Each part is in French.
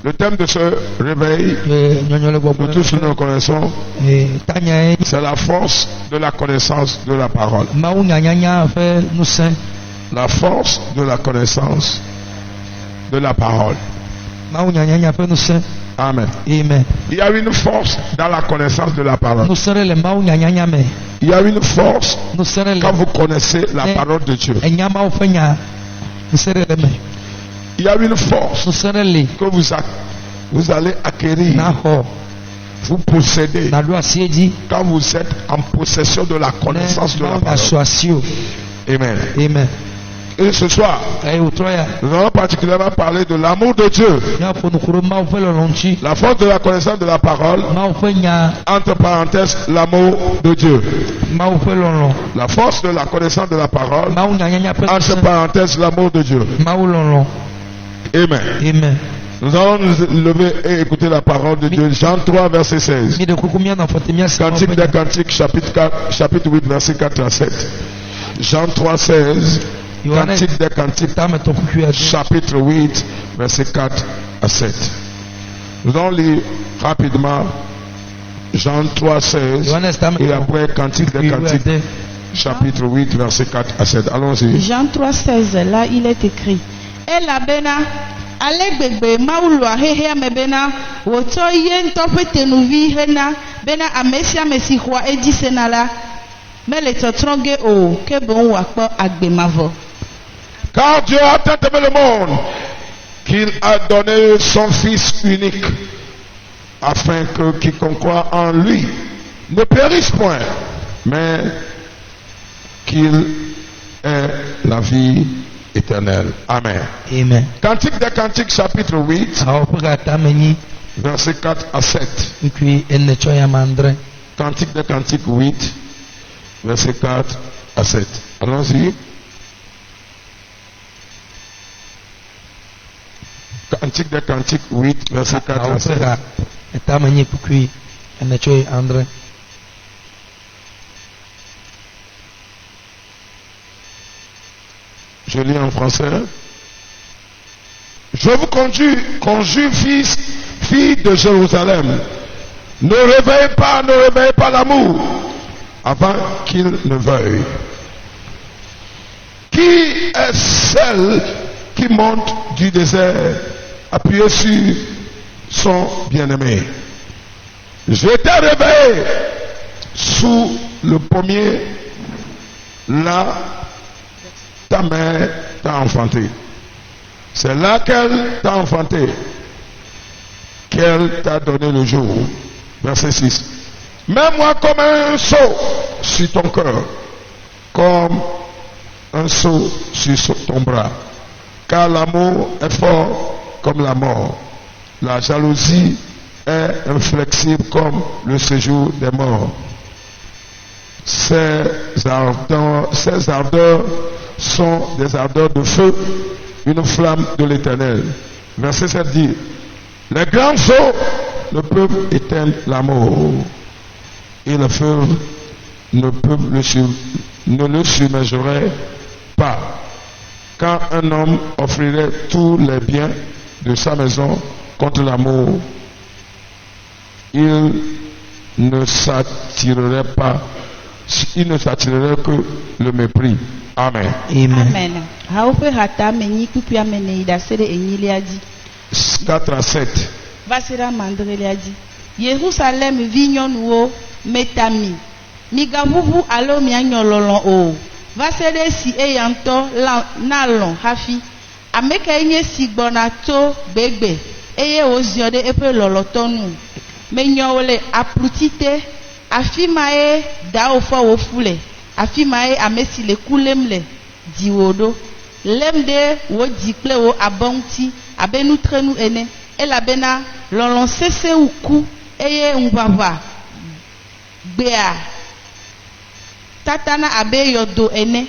Le thème de ce réveil, que tous nous connaissons, c'est la force de la connaissance de la parole. La force de la connaissance de la parole. Amen. Il y a une force dans la connaissance de la parole. Il y a une force quand vous connaissez la parole de Dieu. Il y a une force que vous allez acquérir, vous possédez quand vous êtes en possession de la connaissance de la parole. Amen. Et ce soir, nous allons particulièrement parler de l'amour de Dieu. La force de la connaissance de la parole, entre parenthèses, l'amour de Dieu. La force de la connaissance de la parole, entre parenthèses, l'amour de Dieu. Amen. Nous allons nous lever et écouter la parole de Dieu. Jean 3, verset 16. Cantique des Cantiques, chapitre 8, verset 4 à 7. Jean 3, 16. Cantique des Cantiques, chapitre 8, verset 4 à 7. Nous allons lire rapidement Jean 3, 16. Et après Cantique des Cantiques, chapitre 8, verset 4 à 7. Allons-y. Jean 3, 16. Là, il est écrit. Et la bena. Alegbegbe maulwa hehe mebena woto yen tope tenuvi hena bena amesia mesihwa edisenala mele totronge o ke bon wakpo agbemavo. Car Dieu a tant aimé le monde qu'il a donné son Fils unique afin que quiconque croit en lui ne périsse point mais qu'il ait la vie éternel. Amen. Cantique des Cantiques, chapitre 8, verset 4 à 7. Cantique des Cantiques 8, verset 4 à 7. Allons-y. Cantique des Cantiques 8, verset 4 à 7. Je lis en français. Je vous conjure, filles de Jérusalem, ne réveillez pas l'amour avant qu'il ne veuille. Qui est celle qui monte du désert appuyée sur son bien-aimé? Je t'ai réveillé sous le pommier, là ta mère t'a enfanté. C'est là qu'elle t'a enfanté, qu'elle t'a donné le jour. Verset 6. Mets-moi comme un seau sur ton cœur, comme un seau sur ton bras. Car l'amour est fort comme la mort. La jalousie est inflexible comme le séjour des morts. Ces ardeurs sont des ardeurs de feu, une flamme de l'Éternel. Verset 7 dit, les grands feux ne peuvent éteindre l'amour, et le feu ne le submergerait pas. Quand un homme offrirait tous les biens de sa maison contre l'amour, il ne s'attirerait pas il ne s'attirerait que le mépris. Amen. Amen. 4 à 7. Jérusalem vignonwo metami. Migavuvu alo mianyololon o. Vasede si eyanto nalon hafi. Ameke enye si bonato begbe. Eye oziode epe lolotonu. Menyole aplutite. Afimae da ofo wofule. Afimae amesi le kulemle. Diwodo. Lemde wo dikle wo abonti. Abenu trenu ene. Elabena lolon sese uku. Eye unvava. Bea. Tatana abe yodo ene.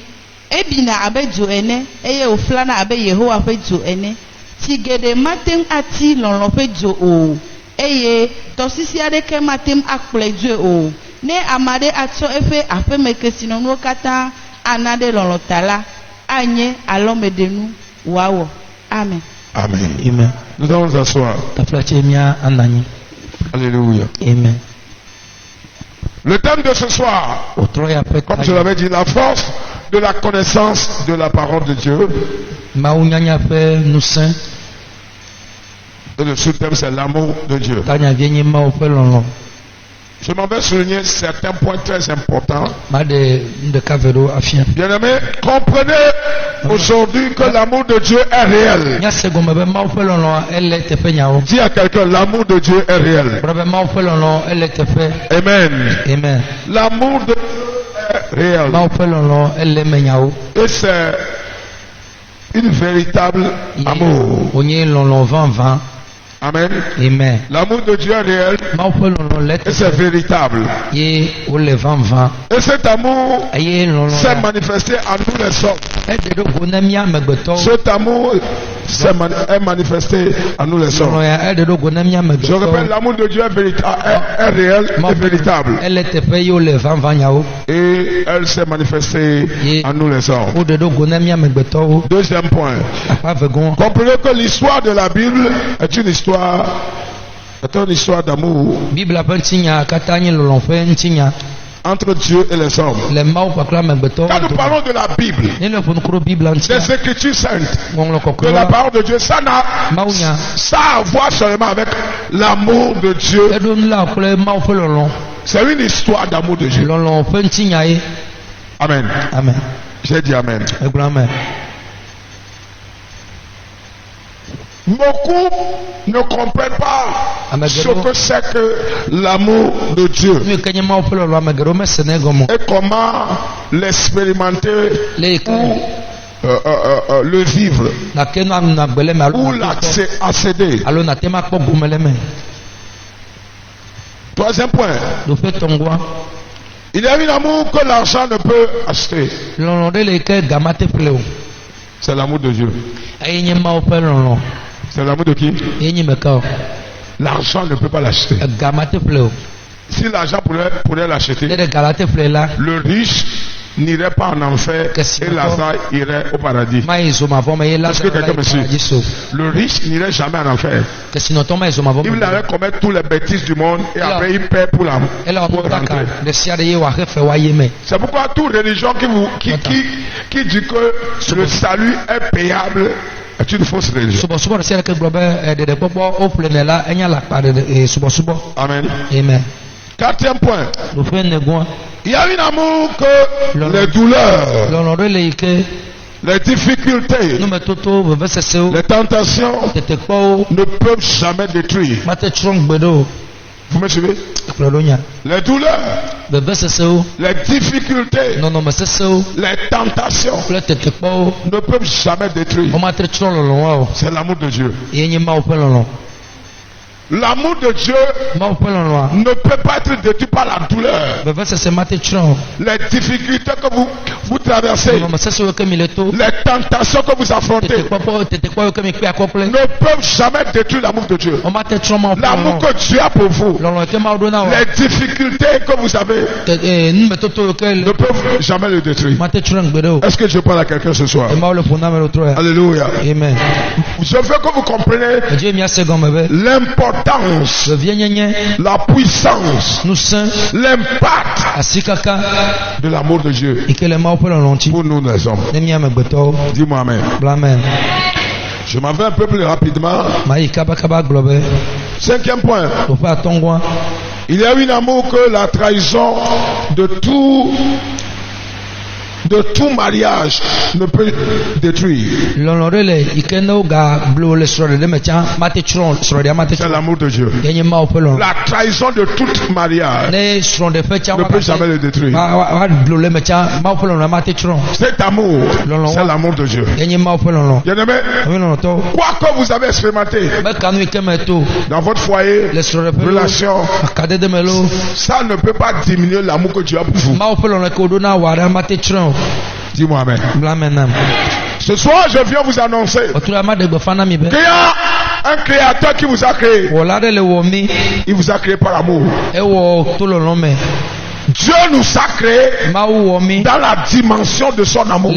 Ebina abe jo ene. Eye oflana abe Yehowa fe jo ene. Tigede matem ati lolon fe jo o. Eye tosisi adeke matem akple jo o. Ne amade atso efe ape mekesino no kata anade lolon tala. Anye alomedenu wawo. Amen. Amen. Amen. Nous allons nous asseoir. Alléluia. Amen. Le thème de ce soir, comme je l'avais dit, la force de la connaissance de la parole de Dieu. Et le sous-thème, c'est l'amour de Dieu. Je m'en vais souligner certains points très importants. Bien-aimés, comprenez aujourd'hui que l'amour de Dieu est réel. Dis à quelqu'un, l'amour de Dieu est réel. Amen. Amen. L'amour de Dieu est réel. Et c'est une véritable amour. Amen. Amen. L'amour de Dieu est réel et c'est véritable. Et cet amour s'est manifesté à nous les hommes. Cet amour est manifesté à nous les hommes. Je répète, l'amour de Dieu est réel et véritable. Et elle s'est manifestée à nous les hommes. Deuxième point. Comprenez que l'histoire de la Bible est une histoire d'amour entre Dieu et les hommes. Quand nous parlons de la Bible, des Écritures saintes, de la parole de Dieu, ça a à voir seulement avec l'amour de Dieu. C'est une histoire d'amour de Dieu. Amen. Amen. J'ai dit Amen. Beaucoup ne comprennent pas ce que c'est que l'amour de Dieu et comment l'expérimenter ou le vivre ou l'accéder. Troisième point. Il y a un amour que l'argent ne peut acheter. C'est l'amour de Dieu. C'est l'amour de qui? L'argent ne peut pas l'acheter. Si l'argent pourrait l'acheter, le riche n'irait pas en enfer et Lazare irait au paradis. Est-ce que quelqu'un me suit? Le riche n'irait jamais en enfer. Il allait commettre toutes les bêtises du monde et après il paie pour rentrer. C'est pourquoi toute religion qui dit que le salut est payable est une fausse religion. Amen. Amen. Quatrième point. Il y a un amour que les douleurs, les difficultés, les tentations ne peuvent jamais détruire. Vous me suivez? Les douleurs, les difficultés, les tentations ne peuvent jamais détruire. C'est l'amour de Dieu. L'amour de Dieu ne peut pas être détruit par la douleur. Les difficultés que vous traversez, les tentations que vous affrontez ne peuvent jamais détruire l'amour de Dieu. L'amour que Dieu a pour vous, les difficultés que vous avez ne peuvent jamais le détruire. Est-ce que je parle à quelqu'un ce soir? Alléluia. Amen. Je veux que vous compreniez l'importance l'importance, la puissance, l'impact de l'amour de Dieu pour nous les hommes. Dis-moi amen. Je m'en vais un peu plus rapidement. 5e point. Il y a un amour que la trahison de tout mariage ne peut détruire. C'est l'amour de Dieu. La trahison de tout mariage ne peut jamais le détruire. Cet amour, c'est l'amour de Dieu. Bien-aimé, quoi que vous avez expérimenté dans votre foyer, relation, ça ne peut pas diminuer l'amour que Dieu a pour vous. Dis-moi amen. Ce soir, je viens vous annoncer qu'il y a un créateur qui vous a créé. Il vous a créé par amour. Dieu nous a créés dans la dimension de son amour.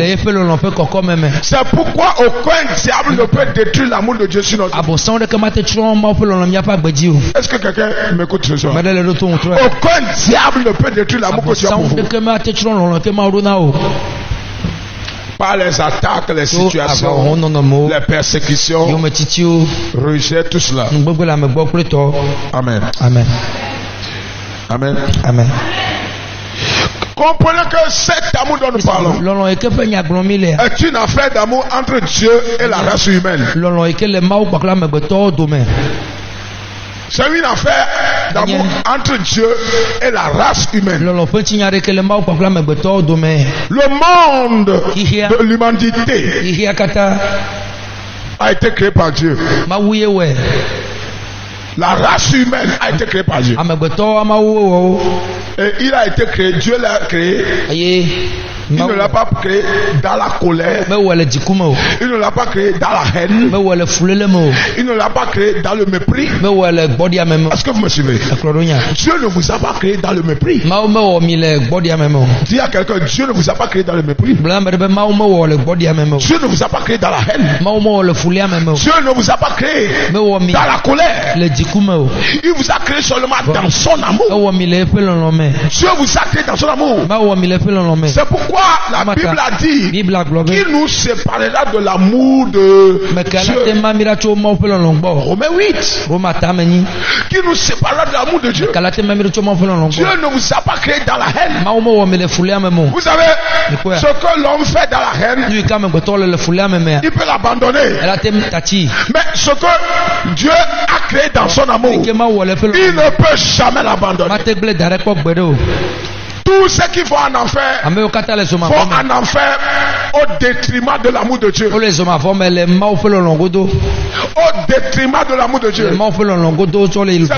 C'est pourquoi aucun diable ne peut détruire l'amour de Dieu sur notre vie. Est-ce que quelqu'un m'écoute ce soir? Aucun diable ne peut détruire l'amour que Dieu a pour vous. Par les attaques, les situations, les persécutions, rejet, tout cela. Amen. Comprenez que cet amour dont nous parlons est une affaire d'amour entre Dieu et la race humaine. C'est une affaire d'amour entre Dieu et la race humaine. Le monde de l'humanité a été créé par Dieu. La race humaine a été créée par Dieu. Et il a été créé, Dieu l'a créé. Il ne l'a pas créé dans la colère. Il ne l'a pas créé dans la haine. Il ne l'a pas créé dans le mépris. Est-ce que vous me suivez? Dieu ne vous a pas créé dans le mépris. Dis à quelqu'un, Dieu ne vous a pas créé dans le mépris. Dieu ne vous a pas créé dans la haine. Dieu ne vous a pas créé dans la colère. Il vous a créé seulement dans son amour. Dieu vous a créé dans son amour. C'est pourquoi la Bible a dit qu'il nous séparera de l'amour de Dieu. Romains 8. Qui nous séparera de l'amour de Dieu. Dieu ne vous a pas créé dans la haine. Vous savez, ce que l'homme fait dans la haine, il peut l'abandonner. Mais ce que Dieu a créé dans son amour, il ne peut jamais l'abandonner. Tout ce qu'il faut en enfer, faut en enfer au détriment de l'amour de Dieu. Au détriment de l'amour de Dieu. C'est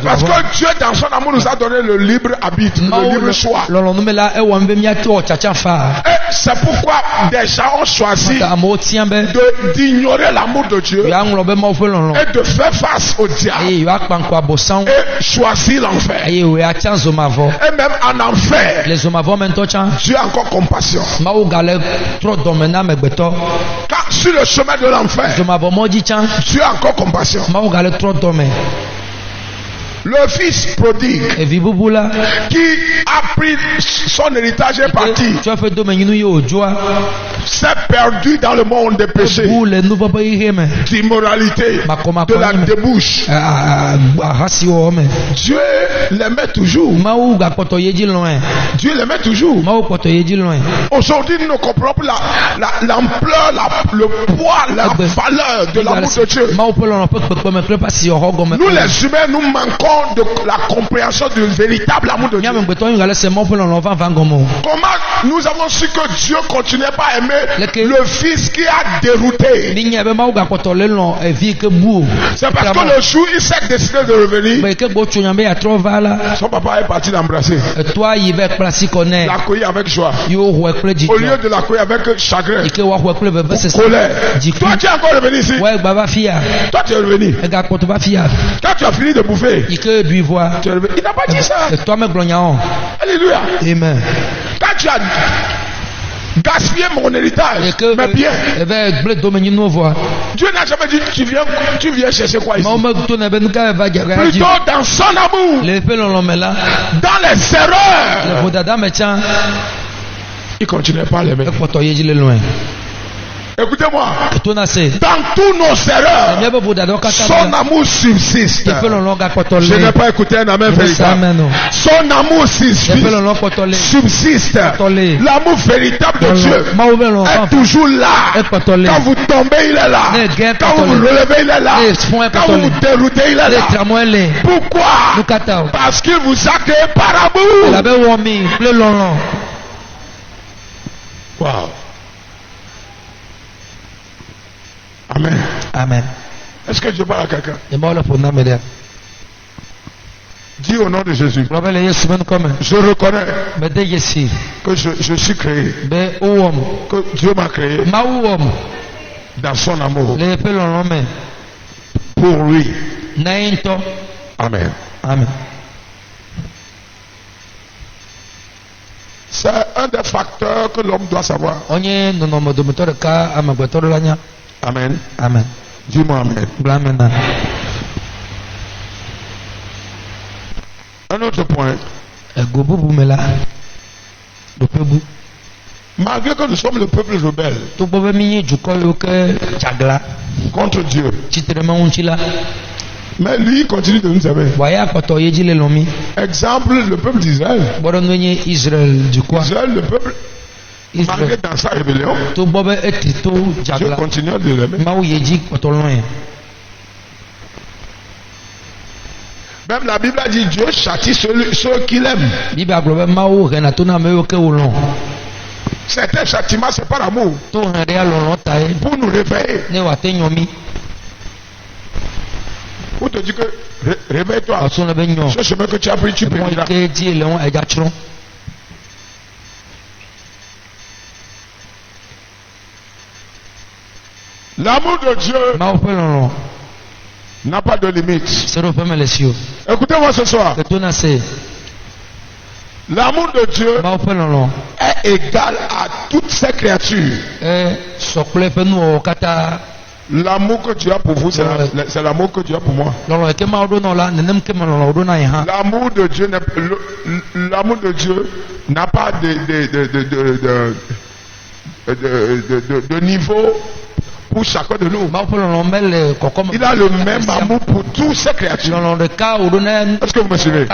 parce que Dieu dans son amour nous a donné le libre arbitre, le libre choix. Et c'est pourquoi des gens ont choisi d'ignorer l'amour de Dieu et de faire face au diable et choisir l'enfer. Et même en enfer, Dieu a encore compassion. Car sur le chemin de l'enfer, Dieu a encore compassion. Le fils prodigue qui a pris son héritage est parti, s'est perdu dans le monde des péchés, d'immoralité, de la débauche. Dieu l'aimait toujours. Dieu l'aimait toujours. Aujourd'hui, nous ne comprenons plus l'ampleur, le poids, la valeur de l'amour de Dieu. Nous les humains, nous manquons de la compréhension du véritable amour de Dieu. Comment nous avons su que Dieu continuait pas à aimer le fils qui a dérouté? C'est parce que le jour il s'est décidé de revenir, son papa est parti l'embrasser, l'accueillir avec joie, au lieu de l'accueillir avec chagrin, colère. Toi tu es encore revenu ici. Toi tu es revenu. Quand tu as fini de bouffer, il n'a pas dit ça. Alléluia. Amen. Quand tu as gaspiller mon héritage. Mais bien. Dieu n'a jamais dit tu viens chercher quoi ici. Plutôt dans son amour. Dans les erreurs. Il continuait pas à l'aimer. Écoutez-moi, dans tous nos erreurs, son amour subsiste. Je n'ai pas écouté un amen véritable. Son amour subsiste. L'amour véritable de Dieu est toujours là. Quand vous tombez, il est là. Quand vous vous relevez, il est là. Quand vous vous déroutez, il est là. Pourquoi? Parce qu'il vous a créé par amour. Wow. Amen. Amen. Est-ce que Dieu parle à quelqu'un? Dis au nom de Jésus. Je reconnais que je suis créé. Que Dieu m'a créé dans son amour. Pour lui. Amen. Amen. C'est un des facteurs que l'homme doit savoir. Amen. Amen. Dis-moi amen. Amen. Un autre point. Malgré que nous sommes le peuple rebelle contre Dieu, mais lui il continue de nous aimer. Exemple, le peuple d'Israël. Israël, le peuple, malgré dans sa rébellion, Dieu continue de l'aimer. Même la Bible a dit Dieu châtie ceux qu'il aime. Certains châtiments, c'est par amour. Pour nous réveiller. Pour te dire que réveille-toi. Ce chemin que tu as pris, tu périras. L'amour de Dieu n'a pas de limite. Écoutez-moi ce soir. L'amour de Dieu est égal à toutes ces créatures. L'amour que tu as pour vous, c'est l'amour que tu as pour moi. L'amour de Dieu n'a pas de niveau pour chacun de nous. Il a le même amour pour toutes ces créatures. Est-ce que vous me suivez?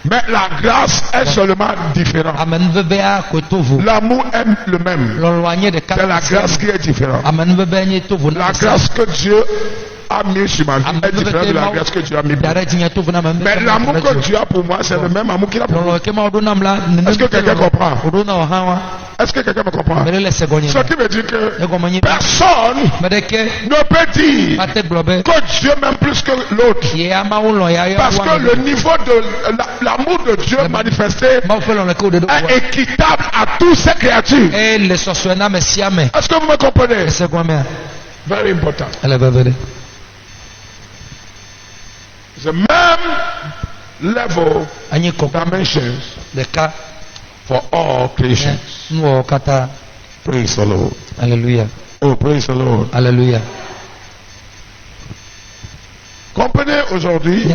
Mais la grâce est seulement différente. L'amour est le même. C'est la grâce qui est différente. La grâce que Dieu a mis sur ma vie est différente de la grâce que Dieu a mis pour moi. Mais l'amour que Dieu a pour moi, c'est le même amour qu'il a pour moi. Est-ce que quelqu'un comprend? Est-ce que quelqu'un me comprend? Ce qui veut dire que personne ne peut dire que Dieu m'aime plus que l'autre. Parce que le niveau de l'amour de Dieu manifesté est équitable à toutes ces créatures. Est-ce que vous me comprenez? Very important. The même level dimensions for all creations. Praise the Lord. Hallelujah. Oh, praise the Lord. Hallelujah. Comprenez aujourd'hui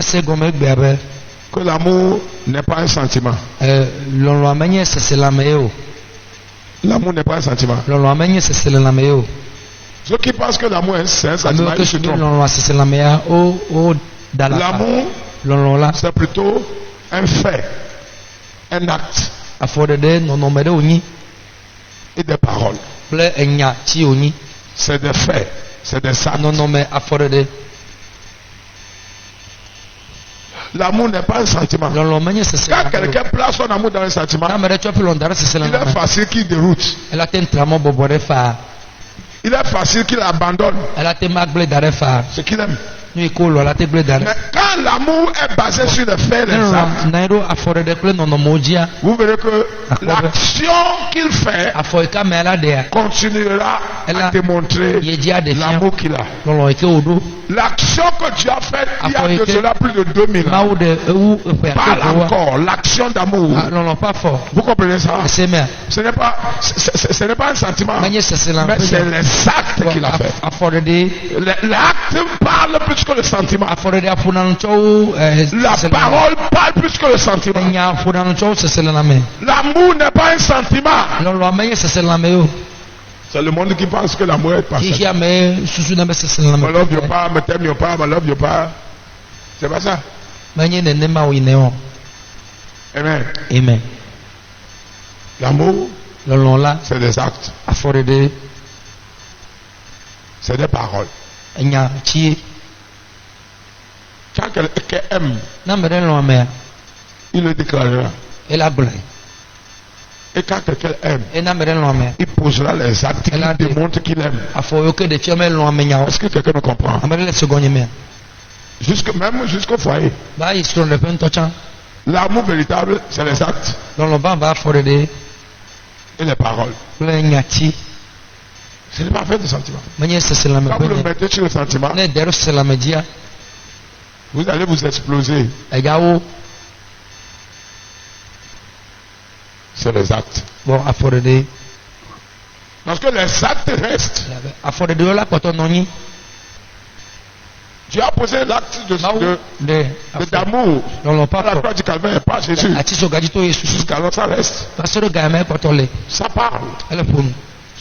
que l'amour n'est pas un sentiment. L'amour n'est pas un sentiment. Ceux qui pensent que l'amour est un sentiment, ils se trompent. L'amour, c'est plutôt un fait, un acte et des paroles. C'est des faits, c'est des actes. L'amour n'est pas un sentiment. Quand quelqu'un place son amour dans un sentiment, il est facile qu'il déroute. Il est facile qu'il abandonne ce qu'il aime. Mais quand l'amour est basé sur le fait des actes, vous verrez que l'action qu'il fait continuera à démontrer l'amour qu'il a. L'action que Dieu a faite il y a de cela plus de 2000 ans parle encore. L'action d'amour. Vous comprenez ça? Ce n'est pas un sentiment, mais c'est les actes qu'il a fait. L'acte parle plus que le sentiment. La parole parle plus que le sentiment. L'amour n'est pas un sentiment. C'est le monde qui pense que l'amour est passé. I love your pa, me t'aime your pa, me love your pa. C'est pas ça. Amen. Amen. L'amour, c'est des actes. C'est des paroles. Quand quelqu'un aime, il le déclarera. Et quand quelqu'un aime, il posera les actes qui démontrent qu'il aime. Est-ce que quelqu'un me comprend? Même jusqu'au foyer. L'amour véritable, c'est les actes et les paroles. Ce n'est pas fait de sentiment. Quand vous le mettez sur le sentiment, vous allez vous exploser. C'est les actes. Parce que les actes restent. Dieu a posé l'acte d'amour à la croix du Calvaire, pas Jésus. Jusqu'alors ça reste. Ça parle.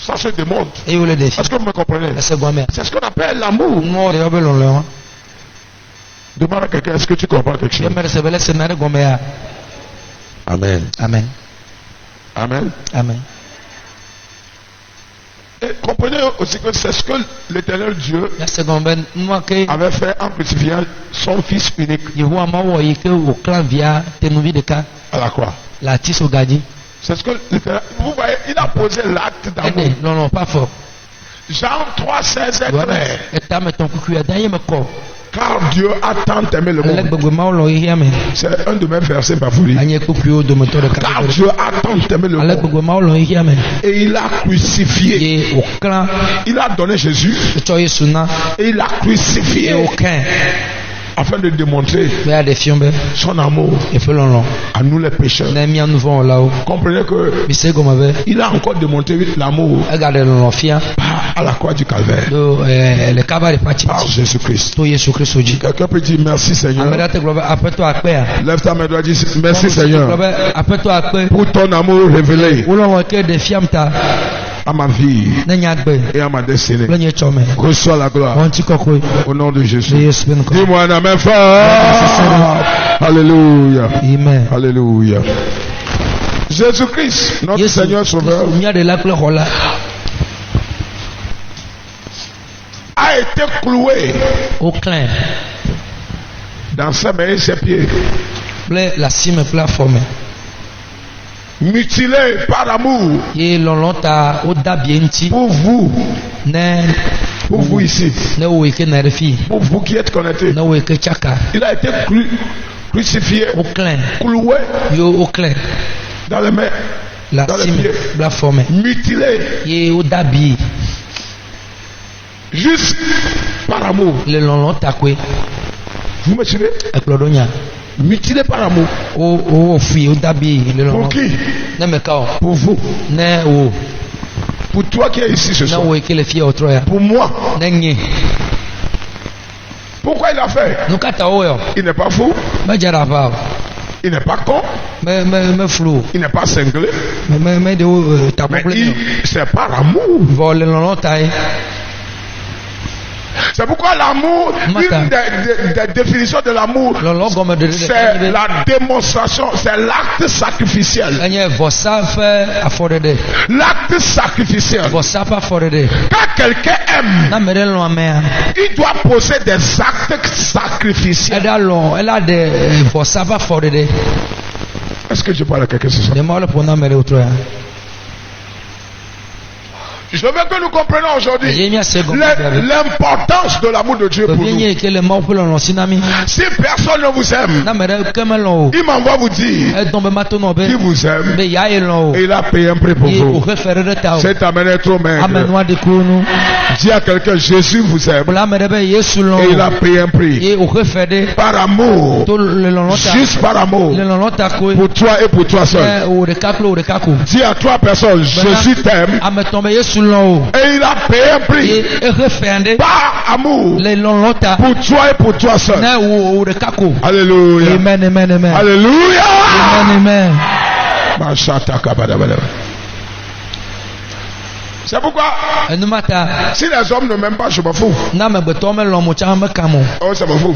Ça se démontre. Est-ce que vous me comprenez? C'est ce qu'on appelle l'amour. Demande à quelqu'un, est-ce que tu comprends quelque chose? Amen. Amen. Amen. Amen. Et comprenez aussi que c'est ce que l'Éternel Dieu avait fait en crucifiant son Fils unique à la croix. C'est ce que l'Éternel, vous voyez, il a posé l'acte d'amour. Non, pas fort. Jean 3,16 est clair. Car Dieu a tant aimé le monde. C'est un de mes versets favoris. Car Dieu a tant aimé le monde. Et il a crucifié. Il a donné Jésus. Et il a crucifié. Afin de démontrer son amour à nous les pécheurs. Comprenez que il a encore démontré l'amour à la croix du Calvaire par Jésus-Christ. Quelqu'un peut dire merci Seigneur. Lève ta main et dis merci Seigneur pour ton amour révélé à ma vie et à ma destinée. Reçois la gloire au nom de Jésus. Dis-moi un amen fort. Alléluia. Amen. Alléluia. Jésus-Christ, notre Seigneur Sauveur, a été cloué dans ses mains et ses pieds, mutilé par amour pour vous ici, pour vous qui êtes connectés. Il a été crucifié, cloué dans les mains, dans les pieds, mutilé juste par amour. Vous me suivez? Mutilé par amour. Pour qui? Pour vous. Pour toi qui es ici ce soir. Pour moi. Pourquoi il a fait? Il n'est pas fou. Il n'est pas con. Il n'est pas cinglé. Mais c'est par amour. C'est pourquoi l'amour, une des définitions de l'amour, c'est la démonstration, c'est l'acte sacrificiel. L'acte sacrificiel. Quand quelqu'un aime, il doit poser des actes sacrificiels. Est-ce que je parle à quelqu'un ce soir? Je veux que nous comprenions aujourd'hui l'importance de l'amour de Dieu pour nous. Si personne ne vous aime, il m'envoie vous dire qu'il vous aime et il a payé un prix pour vous. C'est amené trop maigre. Dis à quelqu'un, Jésus vous aime et il a payé un prix. Par amour, juste par amour, pour toi et pour toi seul. Dis à trois personnes, Jésus t'aime et il a payé un prix par amour pour toi et pour toi seul. Alléluia. Amen, amen, amen. Alléluia. Amen, amen. C'est pourquoi si les hommes ne m'aiment pas, je m'en fous. Oh, ça m'en fout.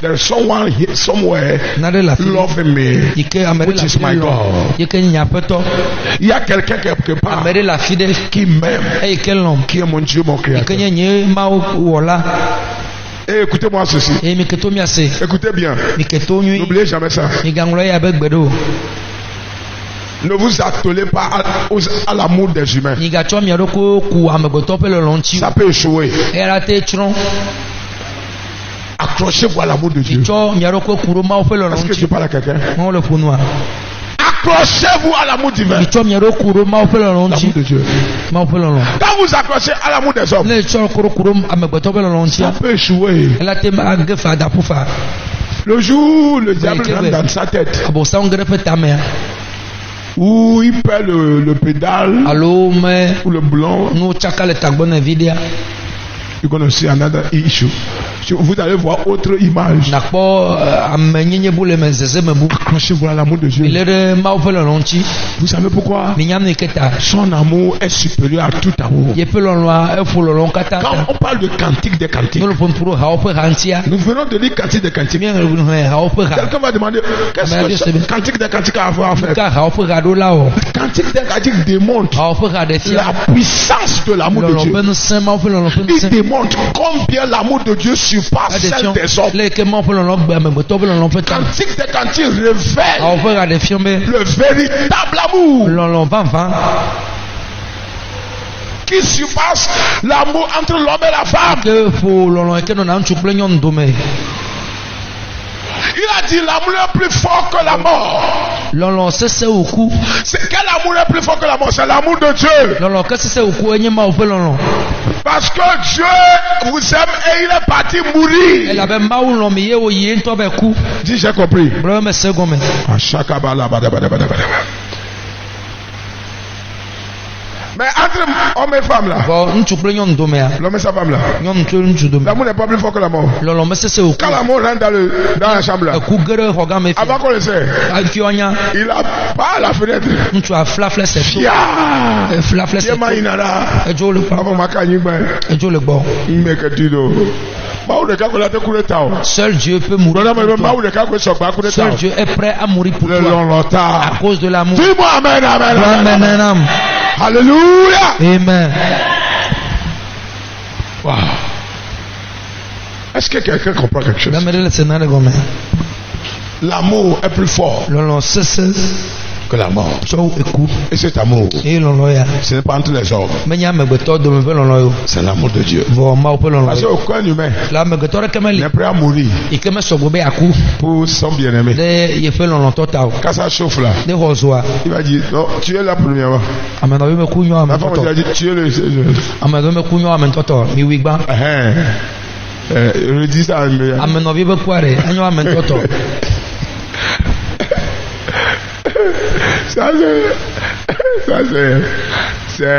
There is someone here, somewhere loving me, which is my God. Il y a quelqu'un quelque part qui m'aime, qui est mon Dieu, mon Créateur. Et écoutez-moi ceci. Écoutez bien. N'oubliez jamais ça. Ne vous attelez pas à l'amour des humains. Ça peut échouer. Accrochez-vous à l'amour de Dieu. Est-ce que tu parles à quelqu'un? Accrochez-vous à l'amour divin. L'amour de Dieu. Quand vous accrochez à l'amour des hommes, ça peut échouer. Le jour où le diable rentre dans sa tête, où il perd le pédale ou le blanc, you're going to see another issue. Vous allez voir autre image. Accrochez-vous à l'amour de Dieu. Vous savez pourquoi? Son amour est supérieur à tout amour. Quand on parle de cantique des cantiques, nous venons de lire cantique des cantiques. Quelqu'un va demander qu'est-ce que cantique des cantiques a à voir à faire? Cantique des cantiques démontre la puissance de l'amour de Dieu. Il démontre combien l'amour de Dieu surpasse celle des hommes. Cantique des cantiques révèle le véritable amour qui surpasse l'amour entre l'homme et la femme. Il a dit l'amour est plus fort que la mort. C'est quel amour est plus fort que la mort? C'est l'amour de Dieu. Parce que Dieu vous aime et il est parti mourir. Dis, j'ai compris. Mais entre homme et femme là, l'homme et sa femme là, l'amour n'est pas plus fort que la mort. Quand l'amour rentre dans la chambre là, avant qu'on le sait, il a pas la fenêtre. Seul Dieu peut mourir pour toi. Seul Dieu est prêt à mourir pour toi à cause de l'amour. Dis-moi amen, amen, amen, amen. Alléluia. Amen. Wow. Est-ce que quelqu'un comprend quelque chose? L'amour est plus fort que la mort. Et cet amour, ce n'est pas entre les hommes. C'est l'amour de Dieu. Parce qu'aucun humain n'est prêt à mourir pour son bien-aimé. Quand ça chauffe là, il va dire non, tu es là premièrement. La femme va dire tu es le. Je dis ça. Ça c'est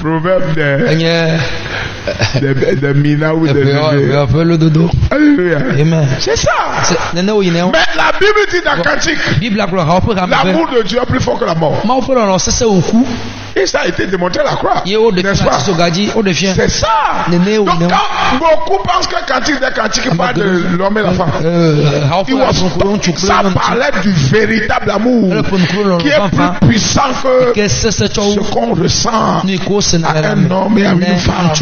proverbe de Mina ou de Alléluia. Amen. C'est ça. Mais la Bible dit dans Cantique, l'amour de Dieu est plus fort que la mort. Et ça a été démontré à la croix. N'est-ce pas? C'est ça. Donc quand beaucoup pensent que Cantique des Cantiques parle de l'homme et la femme, ça parlait du véritable amour qui est plus puissant que ce qu'on ressent à un homme et à une femme.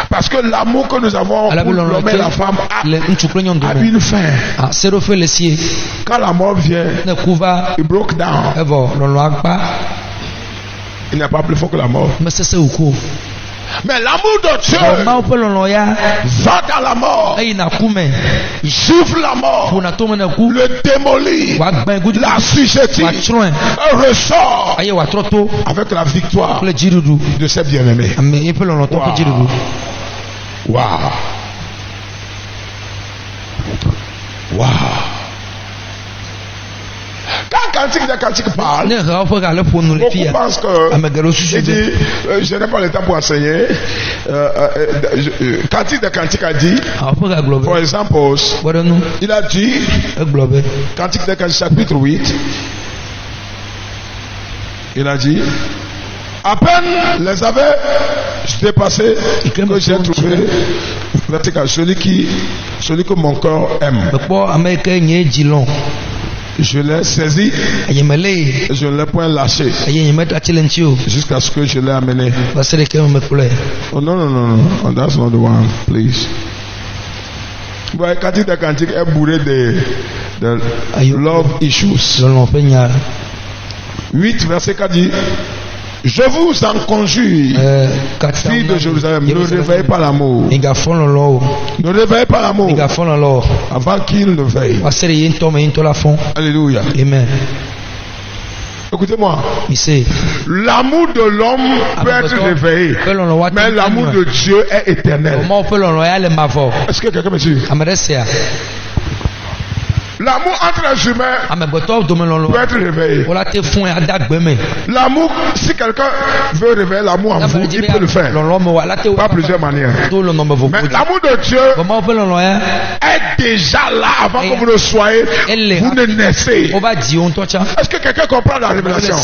Parce que l'amour que nous avons pour l'homme et la femme a une fin. Quand la mort vient, il broke down. Il n'est pas plus fort que la mort. Mais c'est au coup. Mais l'amour de Dieu va dans la mort, souffle la mort, le démolit, l'assujettit, ressort avec la victoire de ses bien-aimés. Waouh. Waouh. Quand Cantique des Cantiques parle, beaucoup pensent que il dit, je n'ai pas le temps pour enseigner. Cantique des Cantiques a dit, par exemple, il a dit, Cantique des Cantiques chapitre 8, il a dit, à peine les avait dépassés que j'ai trouvé celui que mon cœur aime. Je l'ai saisi, je ne l'ai point lâché jusqu'à ce que je l'ai amené. Oh non, that's not the one, please. Cantique des Cantiques est bourré de love issues. 8 verset 4 dit, je vous en conjure, filles de Jérusalem, ne réveillez pas l'amour. Ne réveillez pas l'amour avant qu'il ne veille. Alléluia. Amen. Écoutez-moi. L'amour de l'homme peut être réveillé, mais l'amour de Dieu est éternel. Est-ce que quelqu'un me suit? L'amour entre les humains peut être réveillé. L'amour, si quelqu'un veut réveiller l'amour en vous, il peut le faire. Pas plusieurs manières. Mais l'amour de Dieu est déjà là avant que vous le soyez. Vous ne naissez. Est-ce que quelqu'un comprend la révélation?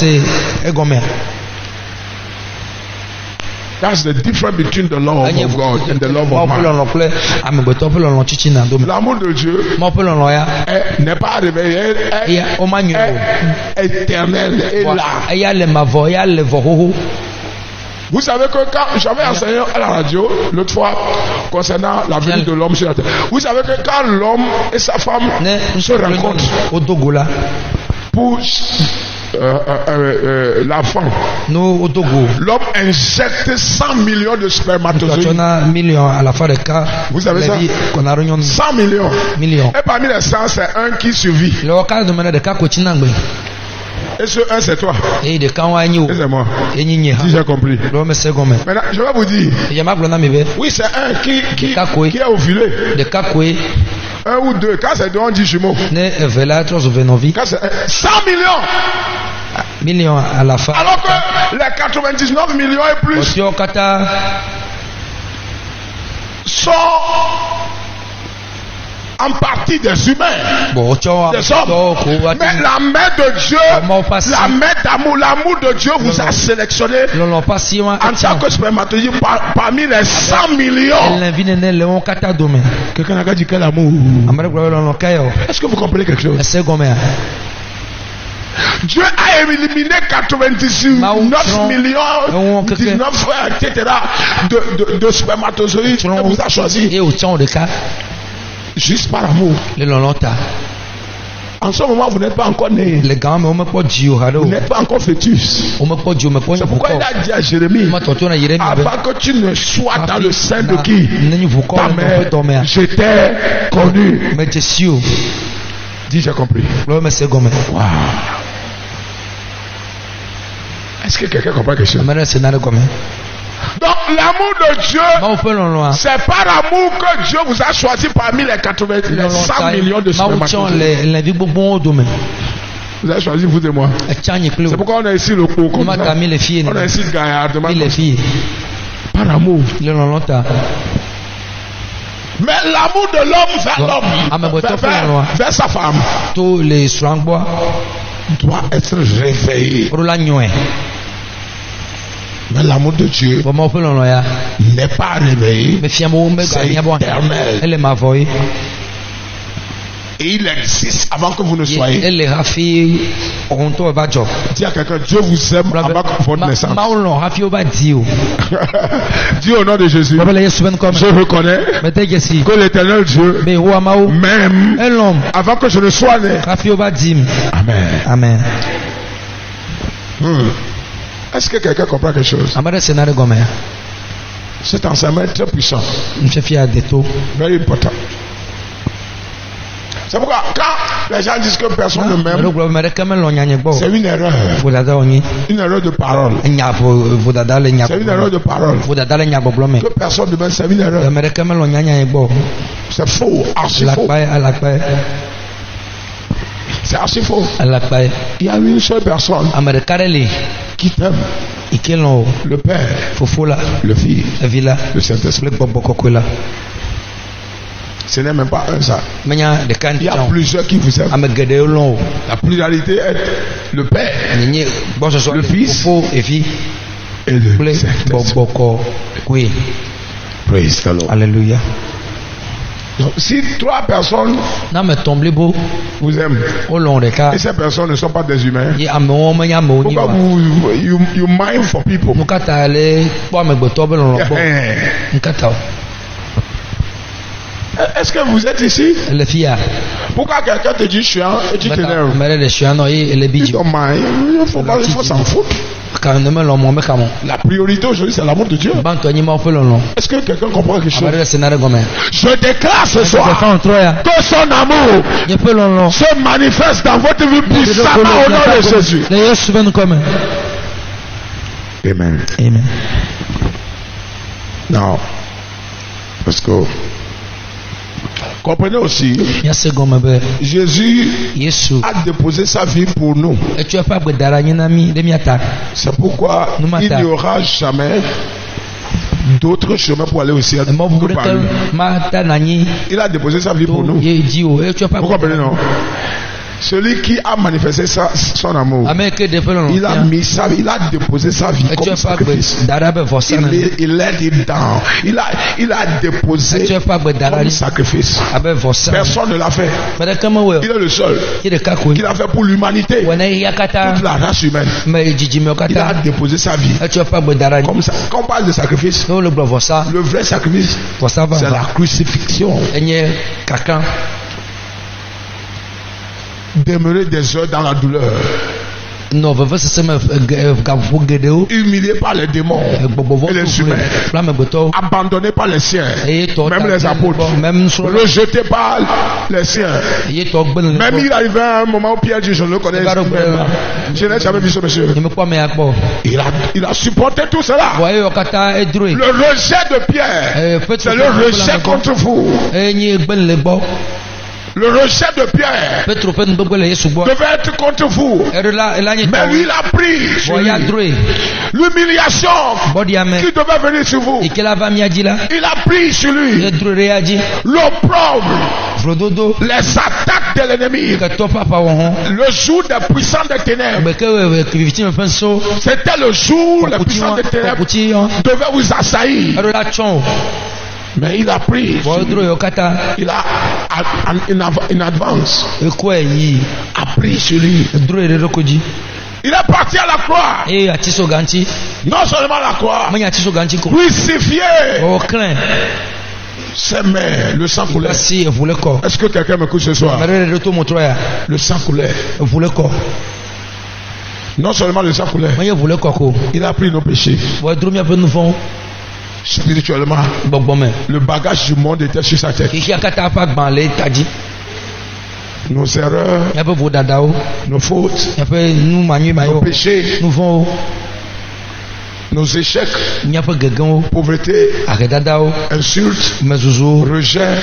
That's the difference between the love of God and the love of man. L'amour de Dieu n'est pas réveillé, est éternel, est là. Vous savez que quand j'avais enseigné à la radio l'autre fois concernant la venue de l'homme sur la terre, vous savez que quand l'homme et sa femme se rencontrent pour l'enfant, l'homme injecte 100 millions de spermatozoïdes. Vous savez ça? 100 millions. Et parmi les 100, c'est un qui survit. Et ce un, c'est toi. Et c'est moi. Si j'ai compris. Maintenant, je vais vous dire. Oui, c'est un qui est ovulé. Un ou deux. Quand c'est deux, on dit jumeau. Quand c'est 100 millions à la fin. Alors que les 99 millions et plus sont en partie des humains, des hommes. Mais la main de Dieu, la main d'amour, l'amour de Dieu vous a sélectionné en tant que spermatozoïde parmi les 100 millions. Quelqu'un a dit quel amour? Est-ce que vous comprenez quelque chose? Dieu a éliminé 99 millions, 19 etc. de spermatozoïdes qu'il vous a choisi. Juste par amour. En ce moment, vous n'êtes pas encore né. Vous n'êtes pas encore fœtus. C'est pourquoi il a dit à Jérémie, avant que tu ne sois dans le sein de qui? Ta mère, je t'ai connu. Dis, j'ai compris. Wow. Est-ce que quelqu'un comprend quelque chose? Donc l'amour de Dieu, c'est par amour que Dieu vous a choisi parmi les 100 millions de spermatozoïdes. Vous avez choisi vous et moi. C'est pourquoi on a ici le pot comme ça. On a ici le gaillardement. Par amour. Mais l'amour de l'homme vers l'homme, vers sa femme, doit être réveillé. Mais l'amour de Dieu n'est pas réveillé. C'est éternel. Et il existe avant que vous ne soyez. Dis à quelqu'un, Dieu vous aime avant votre naissance. Dis au nom de Jésus, je reconnais que l'éternel Dieu m'aime avant que je ne sois né. Amen. Amen. Est-ce que quelqu'un comprend quelque chose? Cet enseignement est très puissant. Very important. C'est pourquoi quand les gens disent que personne ne m'aime, c'est une erreur. Une erreur de parole. C'est une erreur de parole. Que personne ne m'aime, c'est une erreur. C'est faux, archi faux. C'est archi faux. Il y a une seule personne qui t'aime. Le Père, le Fils, le Saint-Esprit. Ce n'est même pas un ça. Il y a plusieurs qui vous aiment. La pluralité est le Père, le Fils et le Saint-Esprit. Praise the Lord. Alléluia. Donc, si 3 personnes vous aiment et ces personnes ne sont pas des humains, pourquoi you mind for people? Est-ce que vous êtes ici? Pourquoi quelqu'un te dit je suis et tu t'énerves? Il faut s'en foutre. La priorité aujourd'hui c'est l'amour de Dieu. Est-ce que quelqu'un comprend quelque chose? Je déclare ce soir que son amour se manifeste dans votre vie puissamment au nom de Jésus. Amen. Amen. Now, let's go. Comprenez aussi, Jésus a déposé sa vie pour nous. C'est pourquoi il n'y aura jamais d'autres chemins pour aller au ciel. Il a déposé sa vie pour nous. Vous comprenez, non? Celui qui a manifesté son amour, il a déposé sa vie comme sacrifice. Il laid it down. Il a déposé comme sacrifice. Personne ne l'a fait. Il est le seul qui l'a fait pour l'humanité, toute la race humaine. Il a déposé sa vie comme ça. Quand on parle de sacrifice, le vrai sacrifice, c'est la crucifixion. Demeurer des heures dans la douleur, humilié par les démons et les humains, abandonné par les siens, même les apôtres, rejeté par les siens. Même il arrivait à un moment où Pierre dit je ne le connais pas, je n'ai jamais vu ce monsieur. Il a supporté tout cela. Le rejet de Pierre, c'est le rejet contre vous. Le rejet de Pierre devait être contre vous. Mais lui, il a pris l'humiliation qui devait venir sur vous. Il a pris sur lui l'opprobre, les attaques de l'ennemi. Le jour des puissants des ténèbres, c'était le jour où les puissants des ténèbres devaient vous assaillir. Mais il a pris, il a in advance, a pris sur lui. Il est parti à la croix. Non seulement la croix, crucifié. Ses mains, le sang coulait. Est-ce que quelqu'un m'écoute ce soir? Le sang coulait. Non seulement le sang coulait, il a pris nos péchés. Spirituellement, le bagage du monde était sur sa tête. Nos erreurs, nos fautes, nos péchés, nos échecs, pauvreté, insultes, rejet,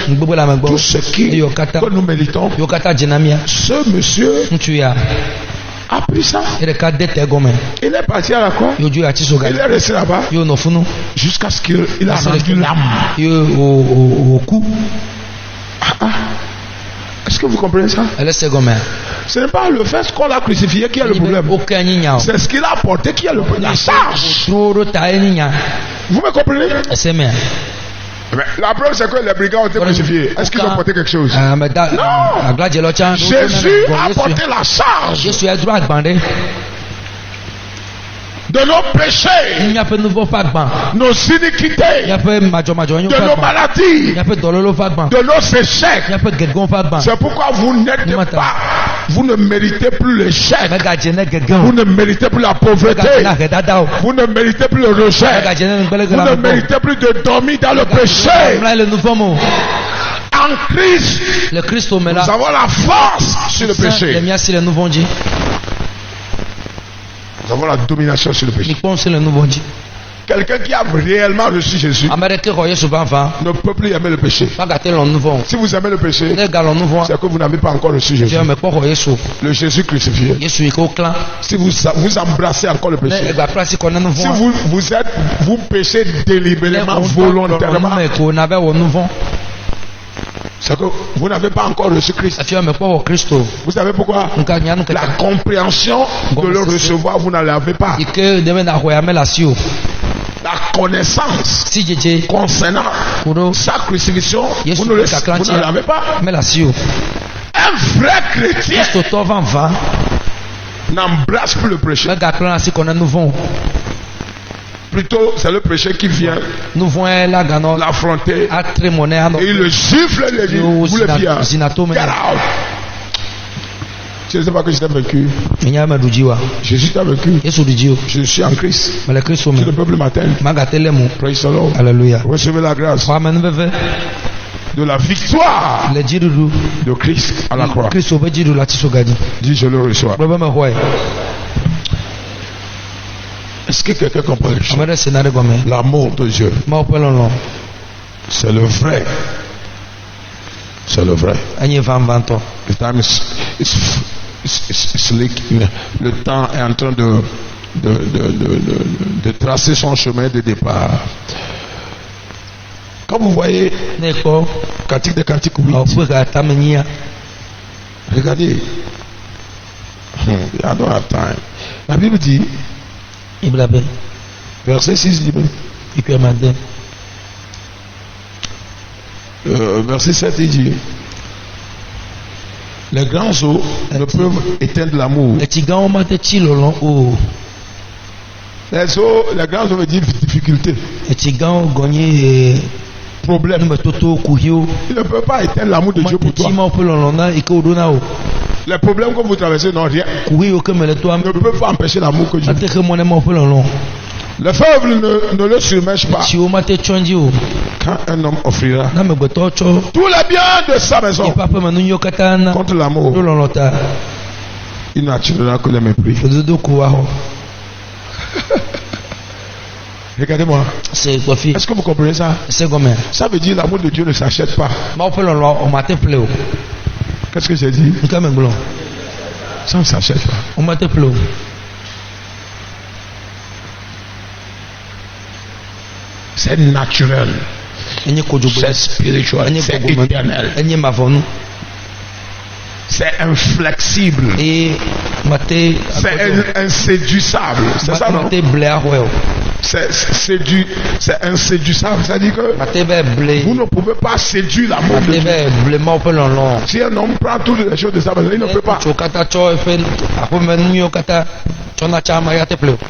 tout ce que nous méritons. Ce monsieur a pris ça. Il est parti à la croix. Il est resté là-bas jusqu'à ce qu'il a rendu l'âme. Est-ce que vous comprenez ça? Ce n'est pas le fait qu'on l'a crucifié qui est le problème. C'est ce qu'il a apporté qui est le problème. La charge. Vous me comprenez? Mais la preuve c'est que les brigands ont été crucifiés. Est-ce qu'ils ont porté quelque chose? Non. Jésus a porté la charge de nos péchés, nos iniquités, de nos maladies, de nos échecs. C'est pourquoi vous n'êtes pas, vous ne méritez plus l'échec, vous ne méritez plus la pauvreté, vous ne méritez plus le rejet, vous ne méritez plus de dormir dans le péché. En Christ, nous avons la force sur le péché. Nous avons la domination sur le péché. Quelqu'un qui a réellement reçu Jésus ne peut plus aimer le péché. Si vous aimez le péché, c'est que vous n'avez pas encore reçu Jésus. Le Jésus crucifié. Si vous embrassez encore le péché, si vous péchez délibérément, volontairement, c'est que vous n'avez pas encore reçu Christ. Vous savez pourquoi? La compréhension de le recevoir, vous ne l'avez pas. La connaissance concernant sa crucifixion, vous ne l'avez pas. Un vrai chrétien n'embrasse plus le péché. Plutôt, c'est le péché qui vient l'affronter et il le gifle et vous le dit, get out. Je ne sais pas que je t'ai vaincu. Jésus t'a vaincu. Je suis en Christ. Tu ne peux plus m'atteindre. Praise the Lord. Alléluia. Recevez la grâce de la victoire de Christ à la croix. Dis, je le reçois. Est-ce que quelqu'un comprend les choses? L'amour de Dieu, c'est le vrai. C'est le vrai. The time is leaking. Le temps est en train de tracer son chemin de départ. Quand vous voyez Cantique des Cantiques 8, regardez. I don't have time. La Bible dit, verset 6 dit, verset 7 il dit, les grands eaux ne peuvent éteindre l'amour. Les grands eaux veut dire difficulté, problème. Il ne peut pas éteindre l'amour de Dieu pour toi. Les problèmes que vous traversez n'ont rien. Ne peuvent pas empêcher l'amour que Dieu. Le feu ne le submerge pas. Quand un homme offrira tous les biens de sa maison contre l'amour, il n'attirera que le mépris. Regardez-moi. Est-ce que vous comprenez ça? Ça veut dire l'amour de Dieu ne s'achète pas. Qu'est-ce que j'ai dit? Ça ne s'achète pas. C'est naturel. C'est spirituel. C'est éternel. C'est inflexible. C'est inséduisable. C'est ça, non? C'est inséduisable. C'est-à-dire que vous ne pouvez pas séduire l'amour de Dieu. Si un homme prend toutes les choses de sa maison, il ne peut pas.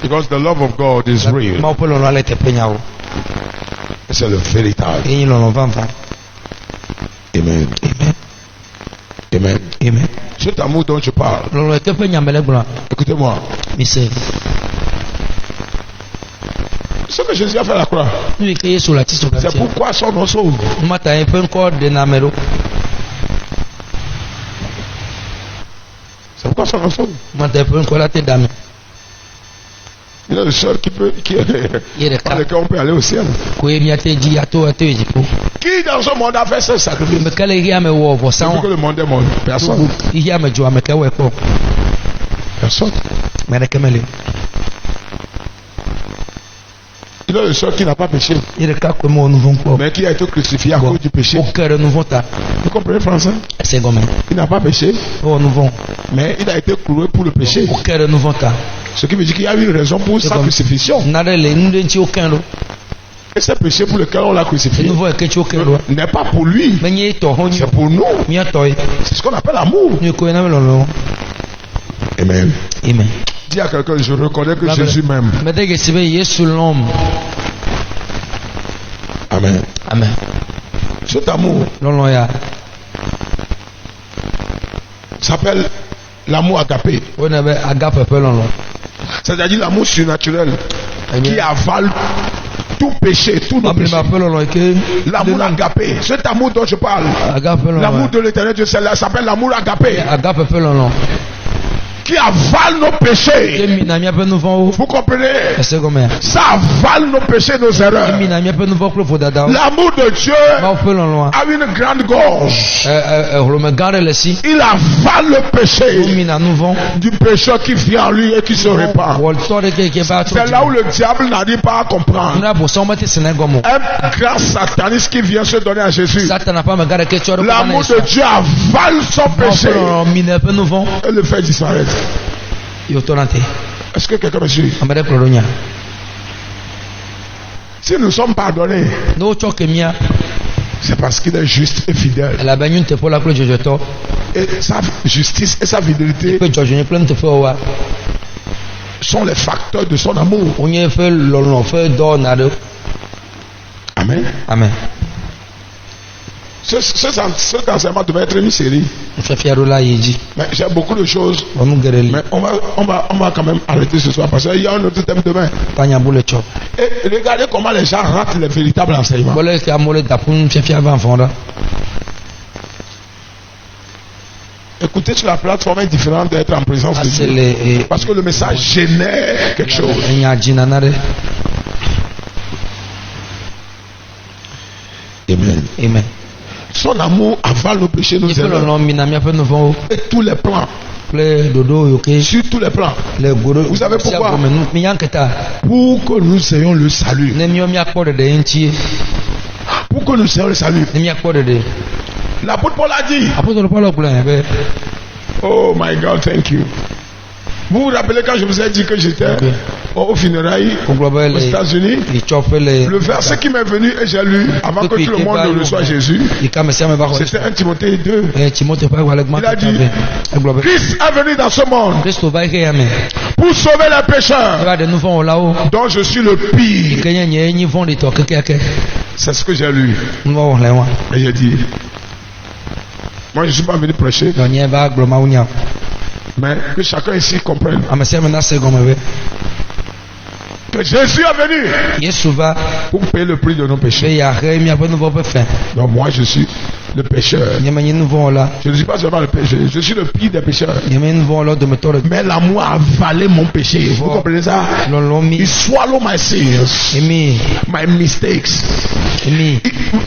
Because the love of God is real. C'est le véritable. Amen. Amen. Amen. Cet amour dont je parle. Écoutez-moi. Ce que Jésus a fait à la croix, c'est pourquoi son nom sauve. C'est pourquoi son nom sauve. Il est le seul par lequel on peut aller au ciel. Qui dans ce monde a fait ce sacrifice? Depuis que le monde est mort, personne. Personne. Il est le seul qui n'a pas péché, mais qui a été crucifié à cause du péché. Vous comprenez français? Il n'a pas péché, mais il a été cloué pour le péché. Ce qui veut dire qu'il y a eu une raison pour sa crucifixion. Et ce péché pour lequel on l'a crucifié n'est pas pour lui, c'est pour nous. C'est ce qu'on appelle l'amour. Amen. Amen. Dis à quelqu'un, je reconnais que Jésus m'aime. Amen. Amen. Cet amour s'appelle l'amour agapé. C'est-à-dire l'amour surnaturel qui avale tout péché, tout nos péchés. L'amour agapé, cet amour dont je parle, l'amour de l'éternel Dieu, ça s'appelle l'amour agapé. Qui avale nos péchés. Vous comprenez? Ça avale nos péchés, nos erreurs. L'amour de Dieu a une grande gorge. Il avale le péché du pécheur qui vient en lui et qui se répand. C'est là où le diable n'arrive pas à comprendre. Un grand sataniste qui vient se donner à Jésus. L'amour de Dieu avale son péché et le fait disparaître. Est-ce que quelqu'un me suit? Si nous sommes pardonnés, c'est parce qu'il est juste et fidèle. Et sa justice et sa fidélité sont les facteurs de son amour. Amen. Amen. Cet enseignement devait être une série. Mais j'ai beaucoup de choses. Mais on va quand même arrêter ce soir parce qu'il y a un autre thème demain. Et regardez comment les gens ratent les véritables enseignements. Écoutez sur la plateforme est différent d'être en présence de Dieu. Parce que le message génère quelque chose. Amen. Amen. Son amour avale nos péchés, nos erreurs. Et tous les plans. Sur tous les plans. Vous savez pourquoi? Pour que nous ayons le salut. Pour que nous ayons le salut. L'apôtre Paul a dit. Oh my God, thank you. Vous vous rappelez quand je vous ai dit que j'étais au funérailles aux États-Unis? Le verset qui m'est venu et j'ai lu avant que tout le monde ne reçoive Jésus, c'était 1 Timothée 2. Il a dit, Christ est venu dans ce monde pour sauver les pécheurs, dont je suis le pire. C'est ce que j'ai lu. Et j'ai dit, moi je ne suis pas venu prêcher, mais que chacun ici comprenne que Jésus est venu pour payer le prix de nos péchés. Donc moi je suis le pécheur. Je ne suis pas seulement le pécheur, je suis le pire des pécheurs. Mais l'amour a avalé mon péché. Vous comprenez ça? Il swallow my sins, my mistakes.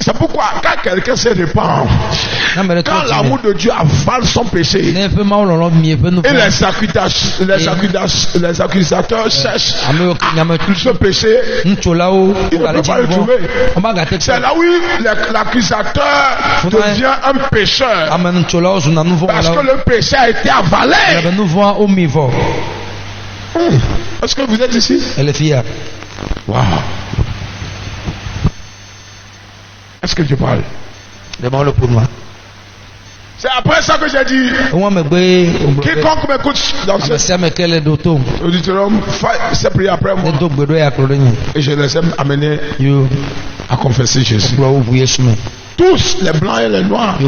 C'est pourquoi quand quelqu'un se répand, quand l'amour de Dieu avale son péché, et les accusateurs cherchent ce péché, ils ne peuvent pas le trouver. C'est là où l'accusateur devient un pécheur, parce que le péché a été avalé. Est-ce que vous êtes ici? Wow. Est-ce que je parle? Demande-le pour moi. C'est après ça que j'ai dit, quiconque m'écoute dans ce auditorium, c'est prié après moi. Et je les ai amenés à confesser Jésus. Tous, les blancs et les noirs.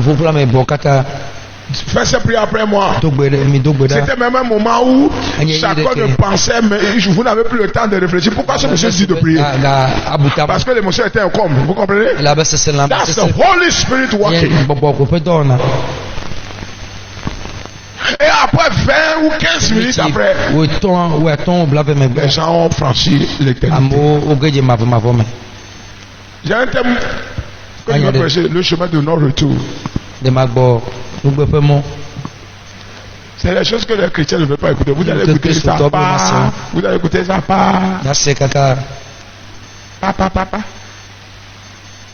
Fais cette prière après moi. C'était même un moment où chacun ne pensait, mais vous n'avez plus le temps de réfléchir. Pourquoi ce monsieur dit de prier? Parce que l'émotion était comme, vous comprenez? That's the Holy Spirit working. Et après 20 ou 15 minutes après, les gens ont franchi l'éternité. J'ai un thème que je vais prêcher, le chemin de non-retour. C'est les choses que les chrétiens ne veulent pas écouter. Vous allez écouter ça pas. Vous allez écouter ça pas. Papa.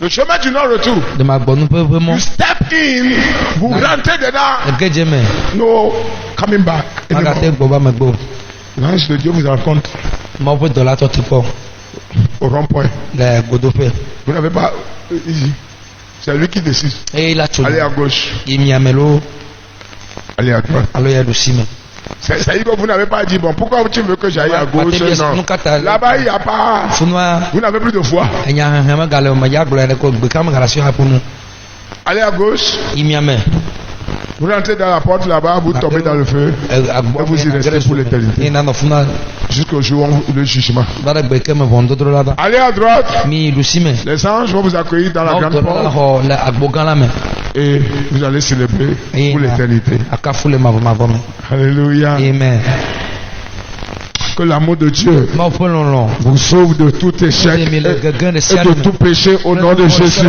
Le chemin du non-retour. You step in, vous rentrez dedans. No coming back. L'ange de Dieu vous rencontre au rond-point. Vous n'avez pas ici. C'est lui qui décide. Allez à gauche. Allez à droite. C'est-à-dire que vous n'avez pas dit, bon, pourquoi tu veux que j'aille à gauche? Non. Là-bas, il n'y a pas. Vous n'avez plus de foi. Allez à gauche. Vous rentrez dans la porte là-bas, vous tombez dans le feu. Et vous y restez pour l'éternité. Jusqu'au jour du jugement. Allez à droite. Les anges vont vous accueillir dans la grande porte. Et vous allez célébrer pour l'éternité. Alléluia. Amen. Que l'amour de Dieu vous sauve de tout échec et de tout péché au nom de Jésus.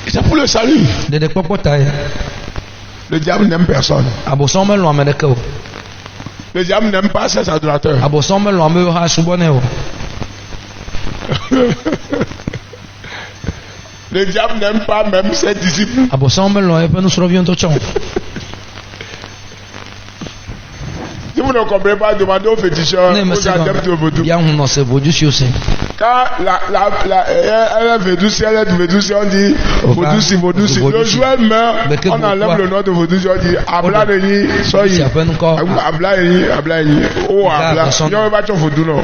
C'est pour le salut. Le diable n'aime personne. Le diable n'aime pas ses adorateurs. Le diable n'aime pas même ses disciples. Si vous ne comprenez pas, demandez aux féticheurs, aux adeptes de Vodou. Quand elle est Védouci, on dit Vodouci. Le joueur meurt, on enlève le nom de Vodouci, on dit Abla Neni, Soyi. Abla Neni. Oh, Abla. Il n'y a pas de Vodou, non.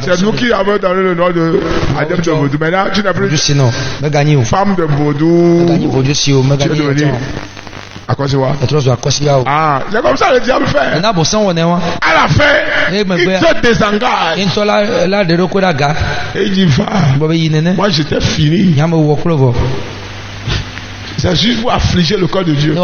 C'est nous qui avons donné le nom de adepte de Vodou. Maintenant, tu n'as plus femme de Vodou. Tu es devenu. À quoi c'est quoi? Ah, c'est comme ça le diable fait. À la fin, il te désengage. Et il dit, va. Moi j'étais fini. C'est juste pour affliger le corps de Dieu. Le